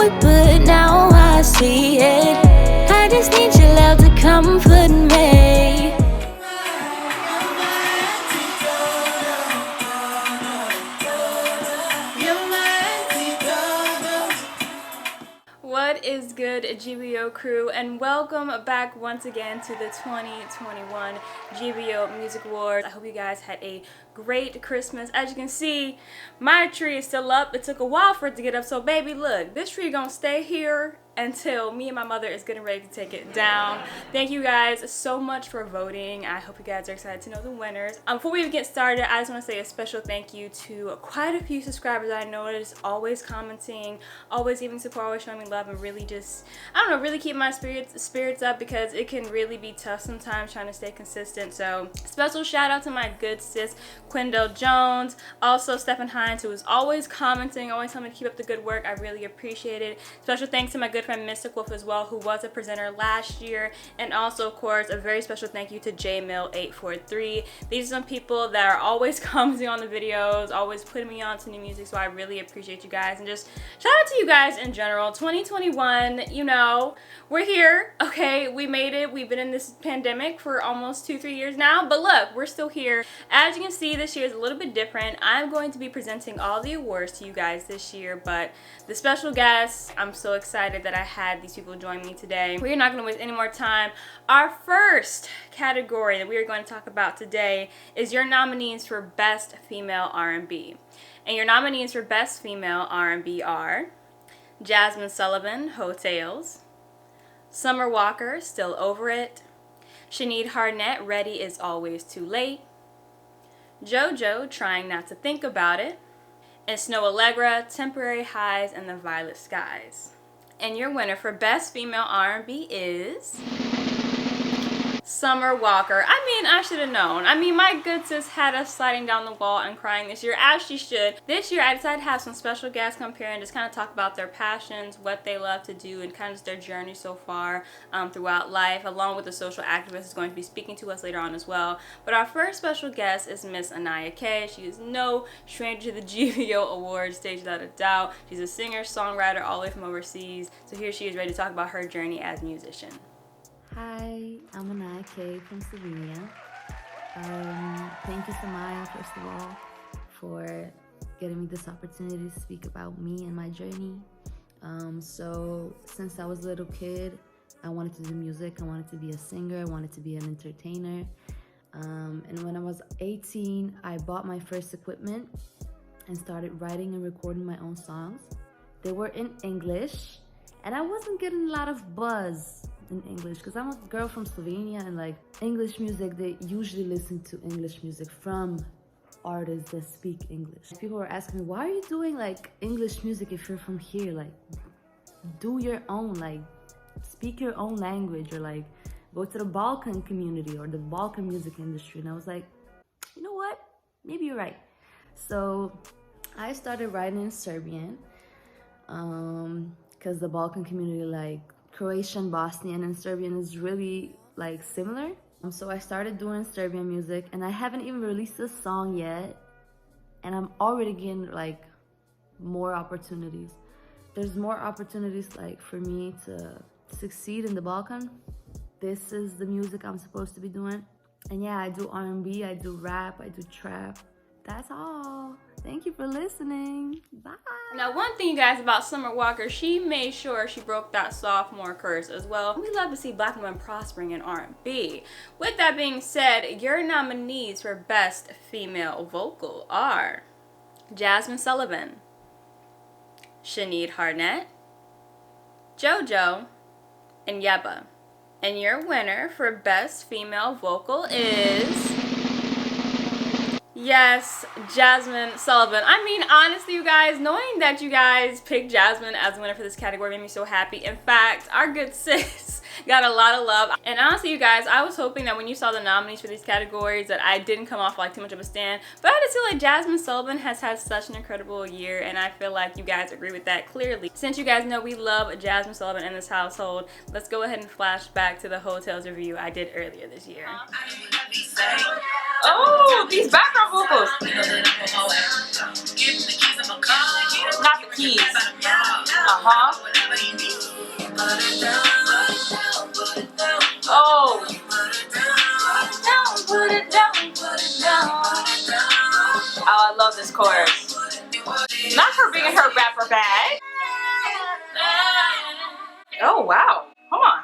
know it, but now I see it. I just need your love to comfort me. What is good, GVO crew, and welcome back once again to the 2021 GVO Music Awards. I hope you guys had a great Christmas. As you can see, my tree is still up. It took a while for it to get up, so baby, look, this tree gonna stay here until me and my mother is getting ready to take it down. Thank you guys so much for voting. I hope you guys are excited to know the winners. Before we even get started, I just want to say a special thank you to quite a few subscribers I noticed, always commenting, always giving support, always showing me love, and really just, I don't know, really keep my spirits up, because it can really be tough sometimes trying to stay consistent. So special shout out to my good sis Quindell Jones, also Stephen Hines, who is always commenting, always telling me to keep up the good work. I really appreciate it. Special thanks to my good friend Mystic Wolf as well, who was a presenter last year, and also of course a very special thank you to JMail843. These are some people that are always commenting on the videos, always putting me on to new music, so I really appreciate you guys, and just shout out to you guys in general. 2021, you know, we're here, okay, we made it. We've been in this pandemic for almost 2-3 years now, but look, we're still here. As you can see, this year is a little bit different. I'm going to be presenting all the awards to you guys this year, but the special guests, I'm so excited that I had these people join me today. We're not going to waste any more time. Our first category that we are going to talk about today is your nominees for Best Female R&B. And your nominees for Best Female R&B are Jazmine Sullivan, Hotels; Summer Walker, Still Over It; Sinead Harnett, Ready Is Always Too Late; JoJo, Trying Not to Think About It; and Snow Allegra, Temporary Highs and the Violet Skies. And your winner for Best Female R&B is Summer Walker. I mean, I should have known. I mean, my good sis had us sliding down the wall and crying this year, as she should. This year, I decided to have some special guests come here and just kind of talk about their passions, what they love to do, and kind of just their journey so far throughout life, along with the social activist who's going to be speaking to us later on as well. But our first special guest is Miss Anaiyah K. She is no stranger to the GVO Awards stage, without a doubt. She's a singer, songwriter, all the way from overseas. So here she is, ready to talk about her journey as a musician. Hi, I'm Anaiyah K from Slovenia. Thank you, Samaya, first of all, for getting me this opportunity to speak about me and my journey. So since I was a little kid, I wanted to do music. I wanted to be a singer. I wanted to be an entertainer. And when I was 18, I bought my first equipment and started writing and recording my own songs. They were in English, and I wasn't getting a lot of buzz in English, because I'm a girl from Slovenia, and like English music, they usually listen to English music from artists that speak English. People were asking me, why are you doing like English music if you're from here? Like, do your own, like speak your own language, or like go to the Balkan community or the Balkan music industry. And I was like, you know what, maybe you're right. So I started writing in Serbian, because the Balkan community, like Croatian, Bosnian, and Serbian, is really like similar. So I started doing Serbian music, and I haven't even released a song yet, and I'm already getting like more opportunities. There's more opportunities like for me to succeed in the Balkan. This is the music I'm supposed to be doing. And yeah, I do R&B, I do rap, I do trap. That's all. Thank you for listening. Bye. Now, one thing, you guys, about Summer Walker, she made sure she broke that sophomore curse as well. We love to see Black women prospering in R&B. With that being said, your nominees for Best Female Vocal are Jazmine Sullivan, Sinead Harnett, JoJo, and Yebba. And your winner for Best Female Vocal is... yes, Jazmine Sullivan. I mean, honestly, you guys, knowing that you guys picked Jazmine as the winner for this category made me so happy. In fact, our good sis got a lot of love. And honestly, you guys, I was hoping that when you saw the nominees for these categories that I didn't come off like too much of a stand. But I just feel like Jazmine Sullivan has had such an incredible year, and I feel like you guys agree with that clearly. Since you guys know we love Jazmine Sullivan in this household, let's go ahead and flash back to the Hotels review I did earlier this year. Oh, these background vocals. Not the keys. Oh. Put it down, put it down. Oh, I love this chorus. Not her being in her rapper bag. Oh, wow. Come on.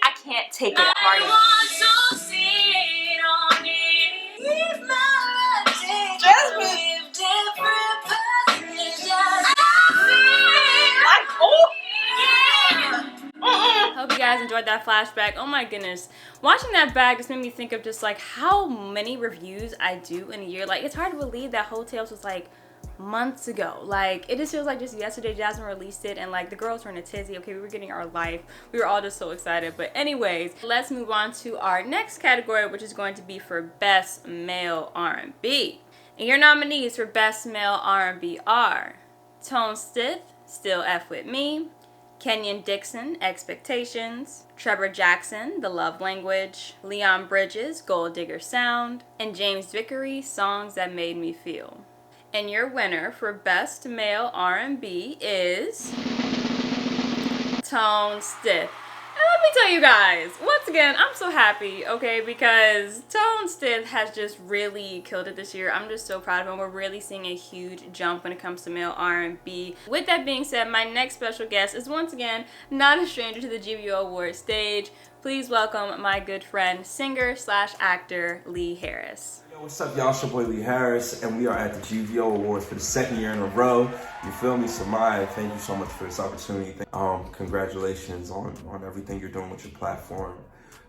I can't take it, Marty. Hope you guys enjoyed that flashback. Oh my goodness. Watching that bag just made me think of just like how many reviews I do in a year. Like, it's hard to believe that Hotels was like months ago. Like, it just feels like just yesterday Jasmine released it and like the girls were in a tizzy. Okay, we were getting our life. We were all just so excited. But anyways, let's move on to our next category, which is going to be for Best Male R&B. And your nominees for Best Male R&B are Tone Stith, Still F With Me, Kenyon Dixon, Expectations, Trevor Jackson, The Love Language, Leon Bridges, Gold Digger Sound, and James Vickery, Songs That Made Me Feel. And your winner for Best Male R&B is Tone Stith. And let me tell you guys, once again, I'm so happy, okay, because Tone Stith has just really killed it this year. I'm just so proud of him. We're really seeing a huge jump when it comes to male R&B. With that being said, my next special guest is once again not a stranger to the GVO Awards stage. Please welcome my good friend, singer/actor Lee Harris. Yo, what's up, y'all? It's your boy Lee Harris, and we are at the GVO Awards for the second year in a row. You feel me? Samaya, thank you so much for this opportunity. Congratulations on everything you're doing with your platform.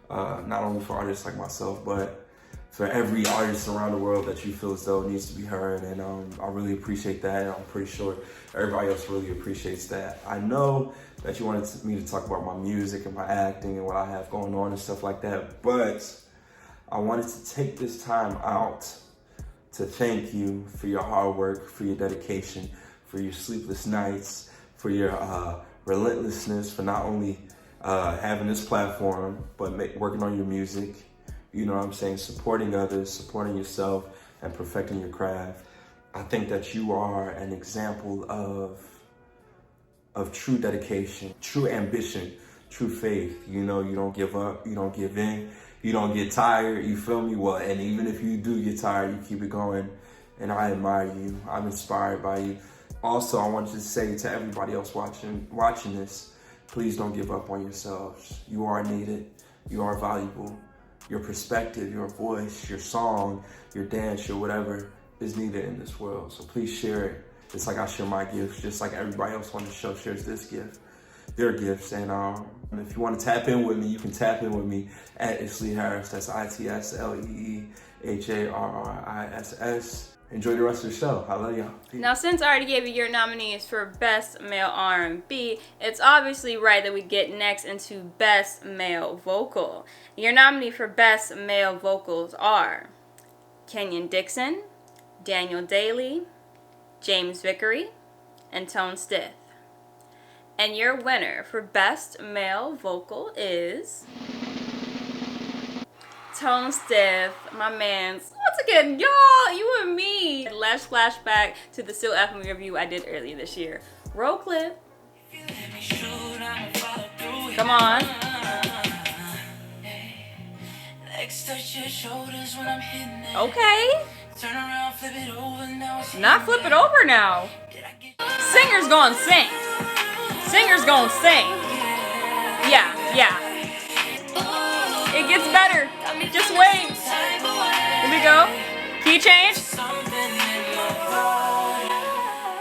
Not only for artists like myself, but for every artist around the world that you feel as though needs to be heard. And I really appreciate that. And I'm pretty sure everybody else really appreciates that. I know that you wanted me to talk about my music and my acting and what I have going on and stuff like that, but I wanted to take this time out to thank you for your hard work, for your dedication, for your sleepless nights, for your relentlessness, for not only having this platform, but working on your music, you know what I'm saying, supporting others, supporting yourself, and perfecting your craft. I think that you are an example of true dedication, true ambition, true faith. You know, you don't give up, you don't give in, you don't get tired, you feel me? Well, and even if you do get tired, you keep it going, and I admire you. I'm inspired by you. Also, I wanted to say to everybody else watching this, please don't give up on yourselves. You are needed, you are valuable. Your perspective, your voice, your song, your dance, your whatever is needed in this world. So please share it. It's like I share my gifts, just like everybody else on the show shares this gift, their gifts. And if you want to tap in with me, you can tap in with me at It's Lee Harris. That's ITSLEEHARRISS. Enjoy the rest of the show. I love y'all. Peace. Now, since I already gave you your nominees for Best Male R&B, it's obviously right that we get next into Best Male Vocal. Your nominee for Best Male Vocals are Kenyon Dixon, Daniel Daly, James Vickery, and Tone Stith. And your winner for Best Male Vocal is Tone Stith, my man's. Once again, y'all, you and me. Last flashback to the Still F Me review I did earlier this year. Roll clip. Come on. Okay. Not flip it over now. Singer's gonna sing. Singer's gonna sing. Yeah. It gets better. Just wait. Here we go. Key change.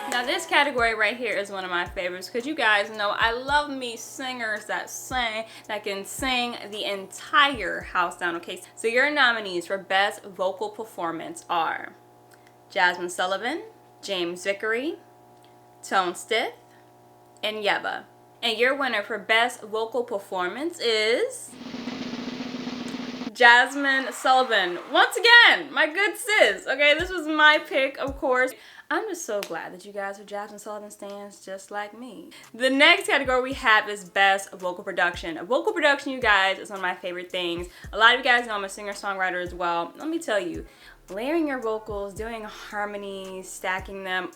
Now this category right here is one of my favorites because you guys know I love me singers that sing, that can sing the entire house down, okay? So your nominees for Best Vocal Performance are Jasmine Sullivan, James Vickery, Tone Stith, and Yeba. And your winner for Best Vocal Performance is Jasmine Sullivan. Once again, my good sis. Okay, this was my pick, of course. I'm just so glad that you guys are Jasmine Sullivan stans just like me. The next category we have is Best Vocal Production. Vocal production, you guys, is one of my favorite things. A lot of you guys know I'm a singer-songwriter as well. Let me tell you, layering your vocals, doing harmonies, stacking them,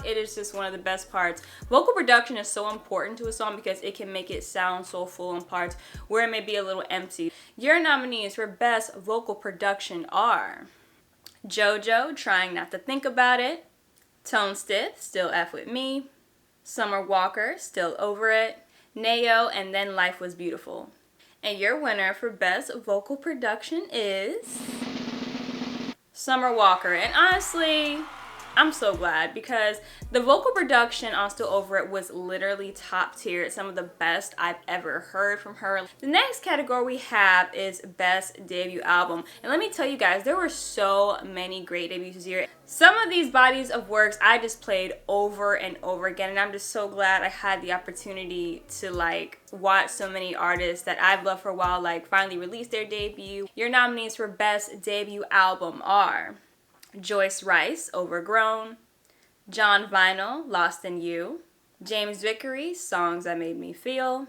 it is just one of the best parts. Vocal production is so important to a song because it can make it sound so full in parts where it may be a little empty. Your nominees for Best Vocal Production are JoJo, Trying Not to Think About It, Tone Stiff, Still F With Me, Summer Walker, Still Over It, Anaiyah, and Then Life Was Beautiful. And your winner for Best Vocal Production is Summer Walker. And honestly, I'm so glad because the vocal production on Still Over It was literally top tier. It's some of the best I've ever heard from her. The next category we have is Best Debut Album. And let me tell you guys, there were so many great debuts this year. Some of these bodies of works I just played over and over again, and I'm just so glad I had the opportunity to like watch so many artists that I've loved for a while like finally release their debut. Your nominees for Best Debut Album are Joyce Rice, Overgrown, John Vinyl, Lost in You, James Vickery, Songs That Made Me Feel,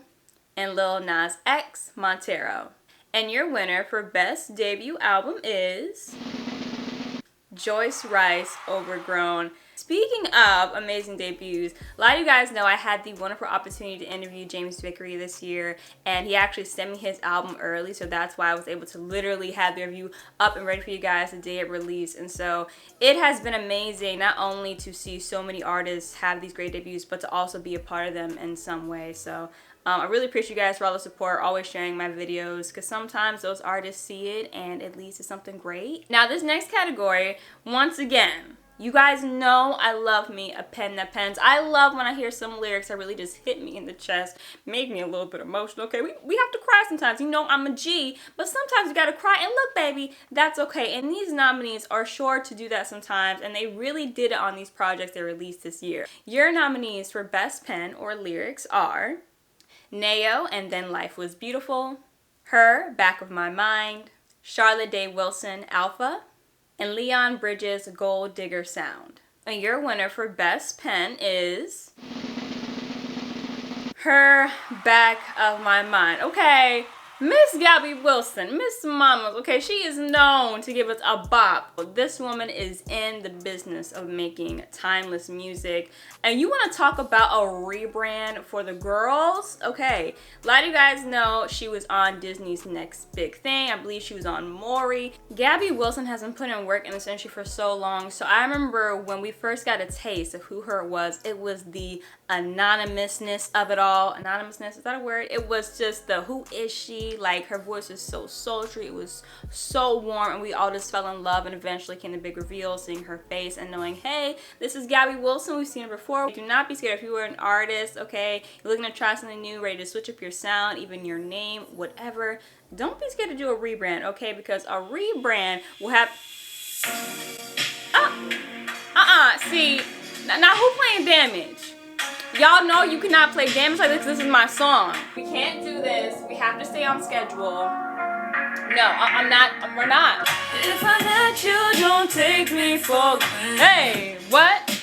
and Lil Nas X, Montero. And your winner for Best Debut Album is Joyce Rice, Overgrown. Speaking of amazing debuts, a lot of you guys know I had the wonderful opportunity to interview James Vickery this year, and he actually sent me his album early, so that's why I was able to literally have the review up and ready for you guys the day it released. And so it has been amazing not only to see so many artists have these great debuts, but to also be a part of them in some way. So I really appreciate you guys for all the support, always sharing my videos, because sometimes those artists see it and it leads to something great. Now this next category, once again, you guys know I love me a pen that pens. I love when I hear some lyrics that really just hit me in the chest, make me a little bit emotional. Okay, we have to cry sometimes. You know I'm a G, but sometimes you gotta cry. And look, baby, that's okay. And these nominees are sure to do that sometimes, and they really did it on these projects they released this year. Your nominees for Best Pen or Lyrics are Anaiyah, And Then Life Was Beautiful, Her, Back of My Mind, Charlotte Day Wilson, Alpha, and Leon Bridges, Gold Digger Sound. And your winner for Best Pen is Her, Back of My Mind. Okay, Miss Gabby Wilson, Miss Mamas, okay, she is known to give us a bop. This woman is in the business of making timeless music. And you want to talk about a rebrand for the girls? Okay, a lot of you guys know she was on Disney's Next Big Thing. I believe she was on Maury. Gabby Wilson has been putting work in this industry for so long. So I remember when we first got a taste of who her was, it was the anonymousness of it all. Anonymousness, is that a word? It was just the who is she? Like, her voice was so sultry, it was so warm, and we all just fell in love. And eventually came the big reveal, seeing her face and knowing, hey, this is Gabby Wilson. We've seen her before. Do not be scared if you were an artist, okay, you're looking to try something new, ready to switch up your sound, even your name, whatever. Don't be scared to do a rebrand, okay, because a rebrand will have see, now who playing Damage? Y'all know you cannot play Damage like this. This is my song. We can't do this. We have to stay on schedule. No, we're not. If I let you, don't take me for granted. Hey, what?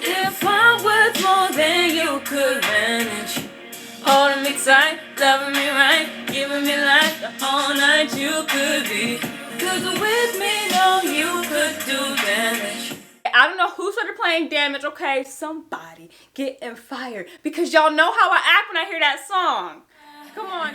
If I'm worth more than you could manage, holding me tight, loving me right, giving me life the whole night you could be. Cause with me, no, you could do damage. I don't know who started playing Damage, okay? Somebody getting fired because y'all know how I act when I hear that song. Come on.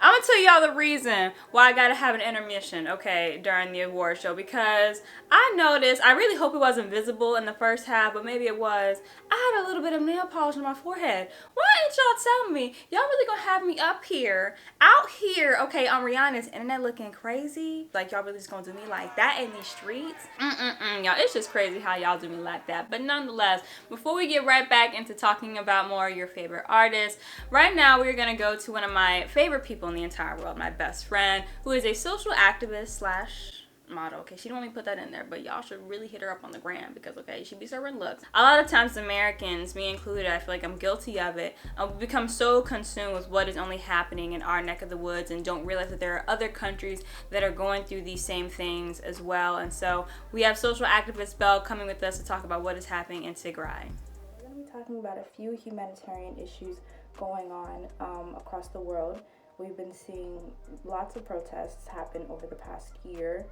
I'm gonna tell y'all the reason why I gotta have an intermission, okay, during the award show, because I noticed, I really hope it wasn't visible in the first half, but maybe it was, I had a little bit of nail polish on my forehead. Why didn't y'all tell me? Y'all really gonna have me up here, out here, okay, on Rihanna's internet looking crazy? Like, y'all really just gonna do me like that in these streets? Y'all, it's just crazy how y'all do me like that. But nonetheless, before we get right back into talking about more of your favorite artists, right now we're gonna go to one of my favorite people in the entire world, my best friend, who is a social activist slash model. Okay, she don't only put that in there, but y'all should really hit her up on the gram because, okay, she be serving looks. A lot of times Americans, me included, I feel like I'm guilty of it. We become so consumed with what is only happening in our neck of the woods and don't realize that there are other countries that are going through these same things as well. And so we have social activist Belle coming with us to talk about what is happening in Tigray. We're going to be talking about a few humanitarian issues going on across the world. We've been seeing lots of protests happen over the past year,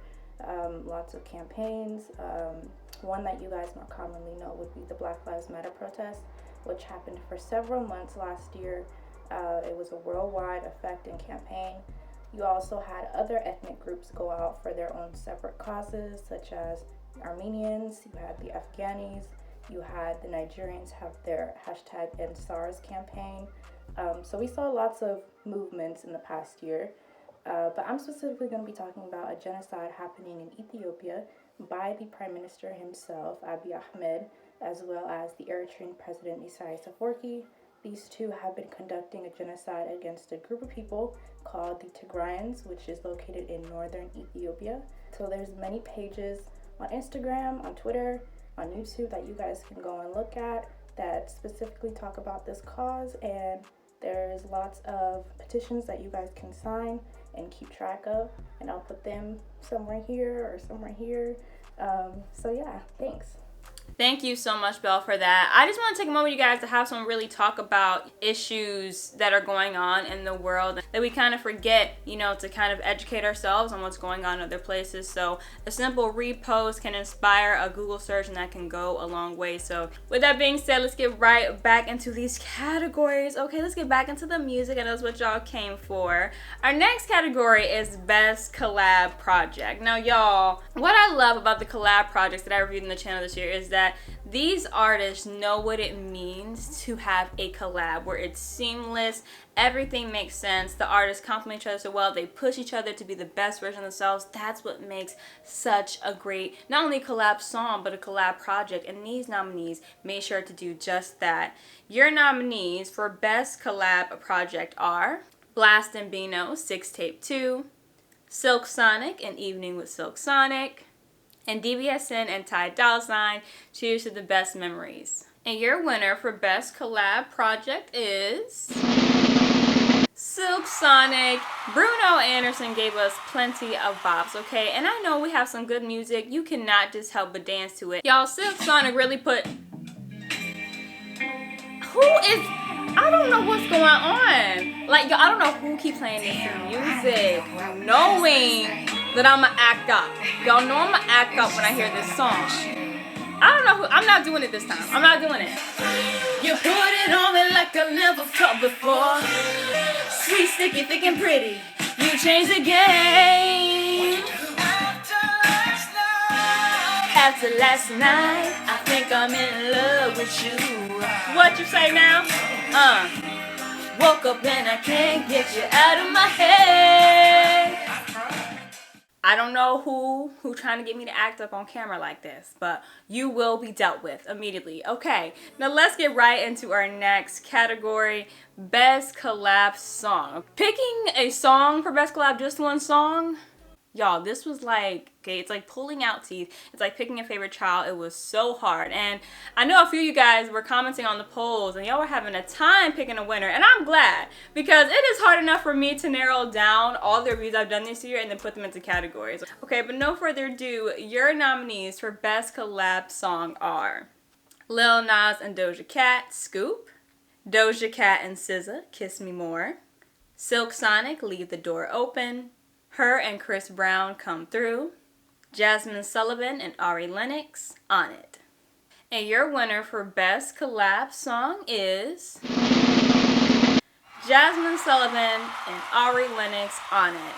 lots of campaigns. One that you guys more commonly know would be the Black Lives Matter protest, which happened for several months last year. It was a worldwide effect and campaign. You also had other ethnic groups go out for their own separate causes, such as Armenians, you had the Afghanis, you had the Nigerians have their #EndSARS campaign. So we saw lots of movements in the past year, but I'm specifically going to be talking about a genocide happening in Ethiopia by the Prime Minister himself, Abiy Ahmed, as well as the Eritrean President Isaias Afwerki. These two have been conducting a genocide against a group of people called the Tigrayans, which is located in northern Ethiopia. So there's many pages on Instagram, on Twitter, on YouTube that you guys can go and look at that specifically talk about this cause, and there's lots of petitions that you guys can sign and keep track of, and I'll put them somewhere here or somewhere here. So yeah, thanks. Thank you so much, Belle, for that. I just want to take a moment, you guys, to have someone really talk about issues that are going on in the world that we kind of forget, you know, to kind of educate ourselves on what's going on in other places. So a simple repost can inspire a Google search, and that can go a long way. So with that being said, let's get right back into these categories. Okay, let's get back into the music, and that's what y'all came for. Our next category is Best Collab Project. Now, y'all, what I love about the collab projects that I reviewed in the channel this year is that these artists know what it means to have a collab where it's seamless, everything makes sense, the artists complement each other so well, they push each other to be the best version of themselves. That's what makes such a great, not only collab song, but a collab project, and these nominees made sure to do just that. Your nominees for Best Collab Project are Blast and Bino, 6 Tape 2, Silk Sonic, An Evening with Silk Sonic, and DVSN and Ty Dolla $ign, Cheers to the Best Memories. And your winner for Best Collab Project is Silk Sonic. Bruno Anderson gave us plenty of bops, okay? And I know we have some good music. You cannot just help but dance to it. Y'all, Silk Sonic really put... I don't know what's going on. Like, I don't know who keep playing this music, knowing that I'ma act up. Y'all know I'ma act up when I hear this song. I don't know who, I'm not doing it this time. I'm not doing it. You put it on me like I never felt before. Sweet, sticky, thick and pretty. You changed the game. After last night, I think I'm in love with you. What you say now? Woke up and I can't get you out of my head. I don't know who trying to get me to act up on camera like this, but you will be dealt with immediately. Okay, now let's get right into our next category, Best Collab Song. Picking a song for Best Collab, just one song, y'all, this was like, okay, it's like pulling out teeth. It's like picking a favorite child. It was so hard. And I know a few of you guys were commenting on the polls and y'all were having a time picking a winner. And I'm glad, because it is hard enough for me to narrow down all the reviews I've done this year and then put them into categories. Okay, but no further ado, your nominees for Best Collab Song are Lil Nas and Doja Cat, Scoop, Doja Cat and SZA, Kiss Me More, Silk Sonic, Leave the Door Open, Her and Chris Brown, Come Through, Jasmine Sullivan and Ari Lennox, On It. And your winner for Best Collab Song is Jasmine Sullivan and Ari Lennox, On It.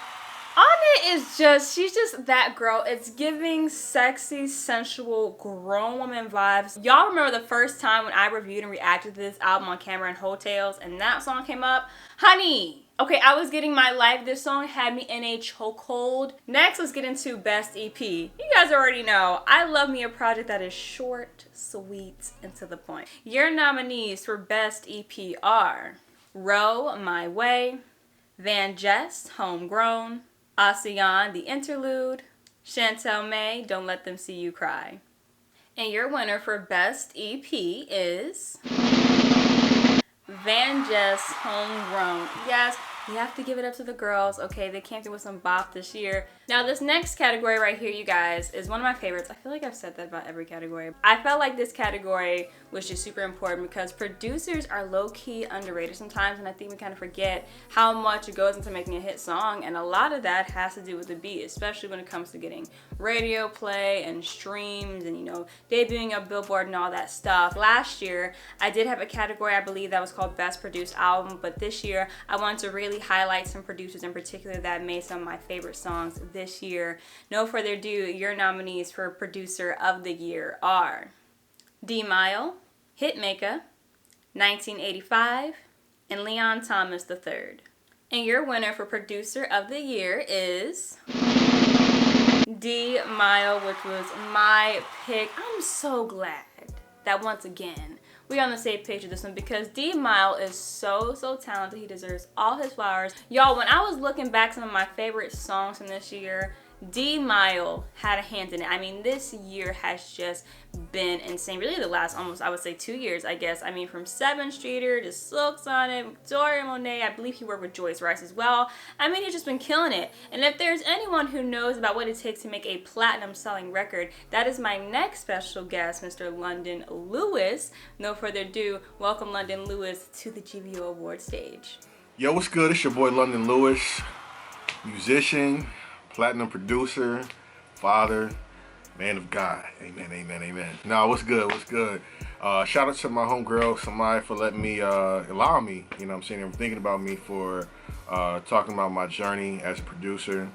On It is just, she's just that girl. It's giving sexy, sensual, grown woman vibes. Y'all remember the first time when I reviewed and reacted to this album on camera in hotels and that song came up? Honey! Okay, I was getting my life. This song had me in a chokehold. Next, let's get into Best EP. You guys already know, I love me a project that is short, sweet, and to the point. Your nominees for Best EP are Row, My Way, Van Jest, Homegrown, ASEAN, The Interlude, Chantel May, Don't Let Them See You Cry. And your winner for Best EP is Van Jess, Homegrown. Yes, we have to give it up to the girls, okay? They came through with some bop this year. Now, this next category right here, you guys, is one of my favorites. I feel like I've said that about every category. I felt like this category was just super important because producers are low-key underrated sometimes, and I think we kind of forget how much it goes into making a hit song, and a lot of that has to do with the beat, especially when it comes to getting radio play and streams and, you know, debuting a Billboard and all that stuff. Last year, I did have a category, I believe, that was called Best Produced Album, but this year, I wanted to really highlight some producers in particular that made some of my favorite songs this year. No further ado, your nominees for Producer of the Year are D Mile, Hitmaker, 1985, and Leon Thomas III. And your winner for Producer of the Year is D Mile, which was my pick. I'm so glad that once again we're on the same page with this one because D Mile is so talented. He deserves all his flowers. Y'all, when I was looking back some of my favorite songs from this year, D Mile had a hand in it. I mean, this year has just been insane. Really the last almost, I would say, 2 years, I guess. I mean, from 7th Streeter to Silk Sonic, Victoria Monet, I believe he worked with Joyce Rice as well. I mean, he's just been killing it. And if there's anyone who knows about what it takes to make a platinum selling record, that is my next special guest, Mr. London Lewis. No further ado, welcome London Lewis to the GVO Award stage. Yo, what's good? It's your boy London Lewis, musician, platinum producer, father, man of God. Amen, amen, amen. Nah, what's good, what's good? Shout out to my homegirl, Samaya, for letting me, allow me, you know what I'm saying, and thinking about me for talking about my journey as a producer.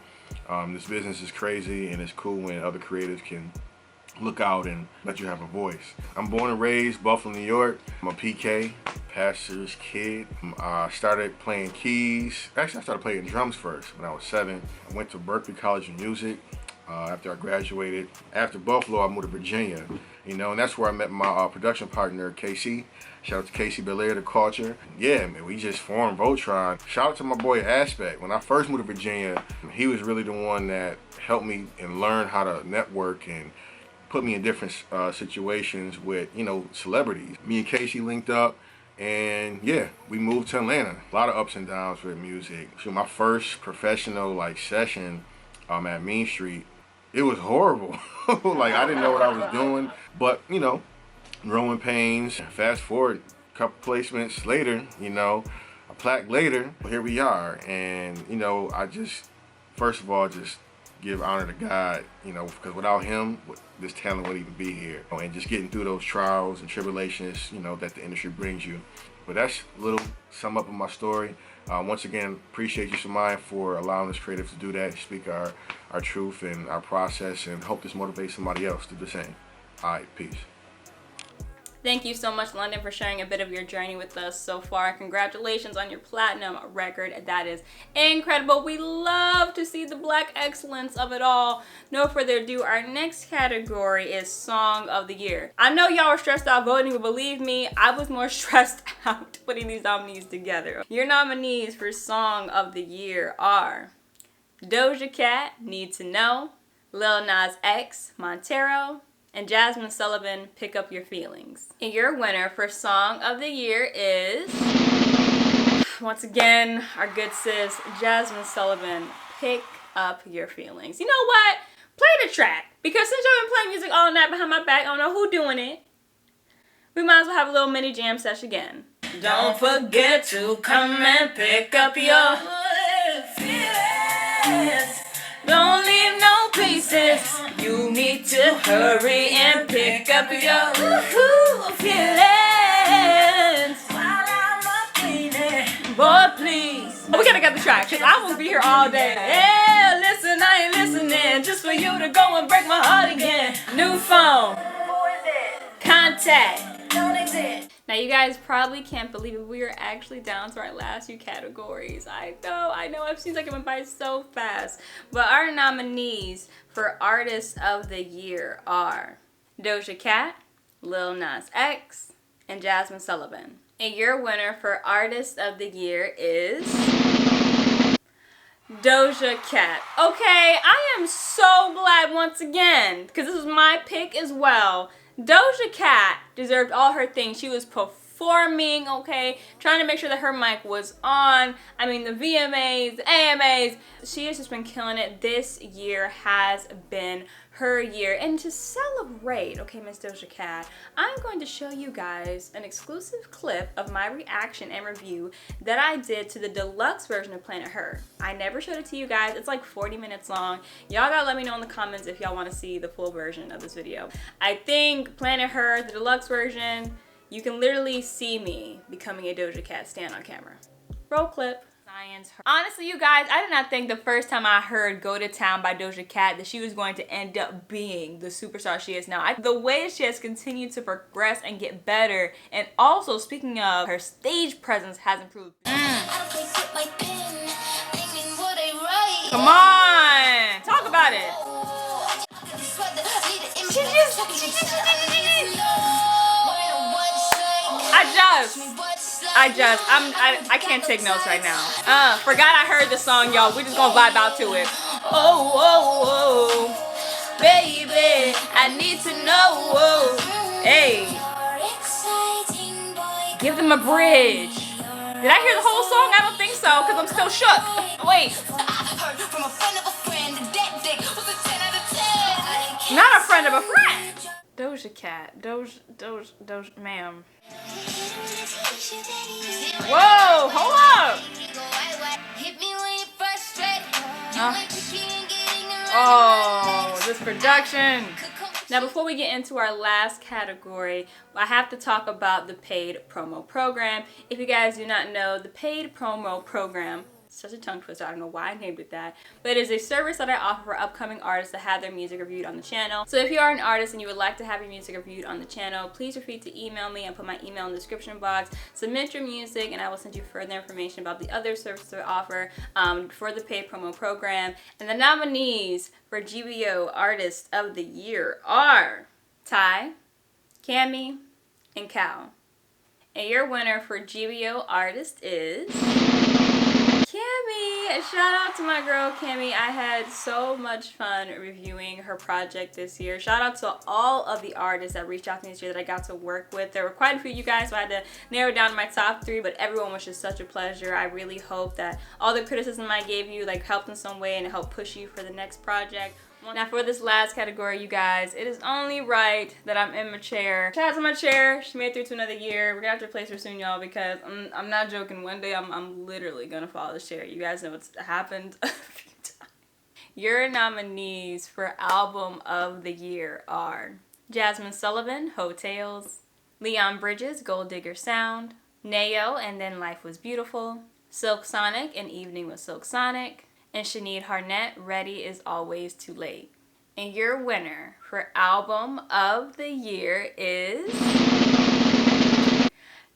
This business is crazy and it's cool when other creators can look out and let you have a voice. I'm born and raised Buffalo, New York. I'm a PK, pastor's kid. I started playing keys. Actually, I started playing drums first when I was 7. I went to Berkeley College of Music after I graduated. After Buffalo, I moved to Virginia, you know, and that's where I met my production partner, Casey. Shout out to Casey Belair, the culture. Yeah, man, we just formed Voltron. Shout out to my boy Aspect. When I first moved to Virginia, he was really the one that helped me and learn how to network and put me in different situations with, you know, celebrities. Me and Casey linked up, and yeah, we moved to Atlanta. A lot of ups and downs with music. So my first professional session at Mean Street, it was horrible. Like, I didn't know what I was doing, but you know, growing pains. Fast forward a couple placements later, you know, a plaque later, here we are. And you know, I just, first of all, just give honor to God, you know, because without him, this talent wouldn't even be here. And just getting through those trials and tribulations, you know, that the industry brings you. But that's a little sum up of my story. Once again, appreciate you, Samaya, for allowing us creatives to do that, speak our truth and our process, and hope this motivates somebody else to do the same. All right, peace. Thank you so much, London, for sharing a bit of your journey with us so far. Congratulations on your platinum record. That is incredible. We love to see the black excellence of it all. No further ado, our next category is Song of the Year. I know y'all were stressed out voting, but believe me, I was more stressed out putting these nominees together. Your nominees for Song of the Year are Doja Cat, Need to Know, Lil Nas X, Montero, and Jasmine Sullivan, Pick Up Your Feelings. And your winner for Song of the Year is, once again, our good sis, Jasmine Sullivan, Pick Up Your Feelings. You know what? Play the track. Because since y'all been playing music all night behind my back, I don't know who doing it. We might as well have a little mini jam sesh again. Don't forget to come and pick up your feelings. Don't leave no pieces. You need to hurry and pick up your feelings. While I'm up cleaning, boy, please. We gotta get the track, cause I won't be here all day. Yeah, listen, I ain't listening just for you to go and break my heart again. New phone, contact, don't exist. Now, you guys probably can't believe it. We are actually down to our last few categories. I know. It seems like it went by so fast. But our nominees for Artist of the Year are Doja Cat, Lil Nas X, and Jasmine Sullivan. And your winner for Artist of the Year is Doja Cat. Okay, I am so glad once again, because this was my pick as well. Doja Cat deserved all her things. She was performing, okay, trying to make sure that her mic was on. I mean, the VMAs, the AMAs. She has just been killing it. This year has been her year. And to celebrate, okay, Miss Doja Cat, I'm going to show you guys an exclusive clip of my reaction and review that I did to the deluxe version of Planet Her. I never showed it to you guys. It's like 40 minutes long. Y'all gotta let me know in the comments if y'all want to see the full version of this video. I think Planet Her, the deluxe version, you can literally see me becoming a Doja Cat stan on camera. Roll clip. Honestly, you guys, I did not think the first time I heard Go to Town by Doja Cat that she was going to end up being the superstar she is now. The way she has continued to progress and get better, and also speaking of, her stage presence has improved. Come on, talk about it. I can't take notes right now. Forgot I heard the song, y'all. We just gonna vibe out to it. Oh, oh, oh, baby, I need to know. Oh, hey, give them a bridge. Did I hear the whole song? I don't think so, because I'm still shook. Wait. Not a friend of a friend. Doja Cat. Doja, ma'am. Whoa, hold up. Oh, this production. Now, before we get into our last category, I have to talk about the paid promo program. If you guys do not know, the paid promo program, such a tongue twister, I don't know why I named it that, but it is a service that I offer for upcoming artists to have their music reviewed on the channel. So if you are an artist and you would like to have your music reviewed on the channel, please feel free to email me and put my email in the description box. Submit your music and I will send you further information about the other services I offer for the paid promo program. And the nominees for GVO Artist of the Year are Ty, Cammy, and Cal. And your winner for GVO Artist is Cammy. Shout out to my girl Cammy. I had so much fun reviewing her project this year. Shout out to all of the artists that reached out to me this year that I got to work with. There were quite a few of you guys, so I had to narrow down to my top 3, but everyone was just such a pleasure. I really hope that all the criticism I gave you helped in some way and helped push you for the next project. Now for this last category, you guys, it is only right that I'm in my chair. Shout out to my chair. She made it through to another year. We're gonna have to replace her soon, y'all, because I'm not joking. One day I'm literally gonna fall this chair. You guys know what's happened a few times. Your nominees for Album of the Year are Jasmine Sullivan, Hotels, Leon Bridges, Gold Digger Sound, Nayo, and Then Life Was Beautiful, Silk Sonic, An Evening with Silk Sonic, and Sinead Harnett, Ready Is Always Too Late. And your winner for Album of the Year is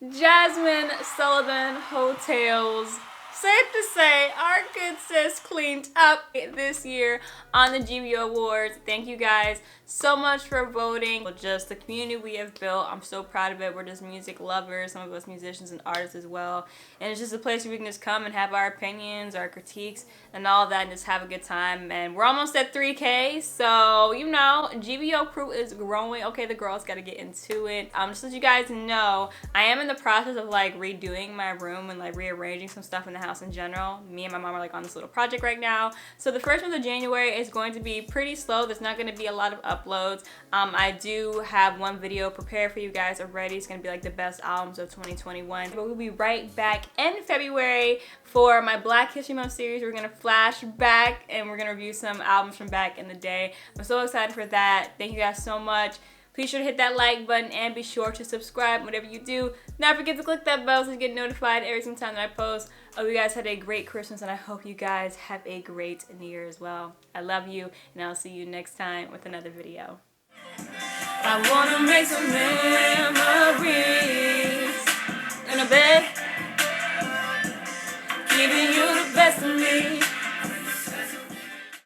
Jasmine Sullivan, Hotels. Safe to say, our good sis cleaned up this year on the GVO Awards. Thank you guys so much for voting. Just the community we have built, I'm so proud of it. We're just music lovers, some of us musicians and artists as well. And it's just a place where we can just come and have our opinions, our critiques, and all of that, and just have a good time. And we're almost at 3K, so you know, GVO crew is growing. Okay, the girls got to get into it. Just so you guys know, I am in the process of redoing my room and rearranging some stuff in the house in general. Me and my mom are on this little project right now. So the first month of January is going to be pretty slow. There's not going to be a lot of uploads. I do have one video prepared for you guys already. It's going to be the best albums of 2021. But we'll be right back in February for my Black History Month series. We're going to flash back and we're going to review some albums from back in the day. I'm so excited for that. Thank you guys so much. Please sure to hit that like button and be sure to subscribe whatever you do. Not forget to click that bell so you get notified every single time that I post. I hope you guys had a great Christmas and I hope you guys have a great New Year as well. I love you and I'll see you next time with another video. I wanna make some memories.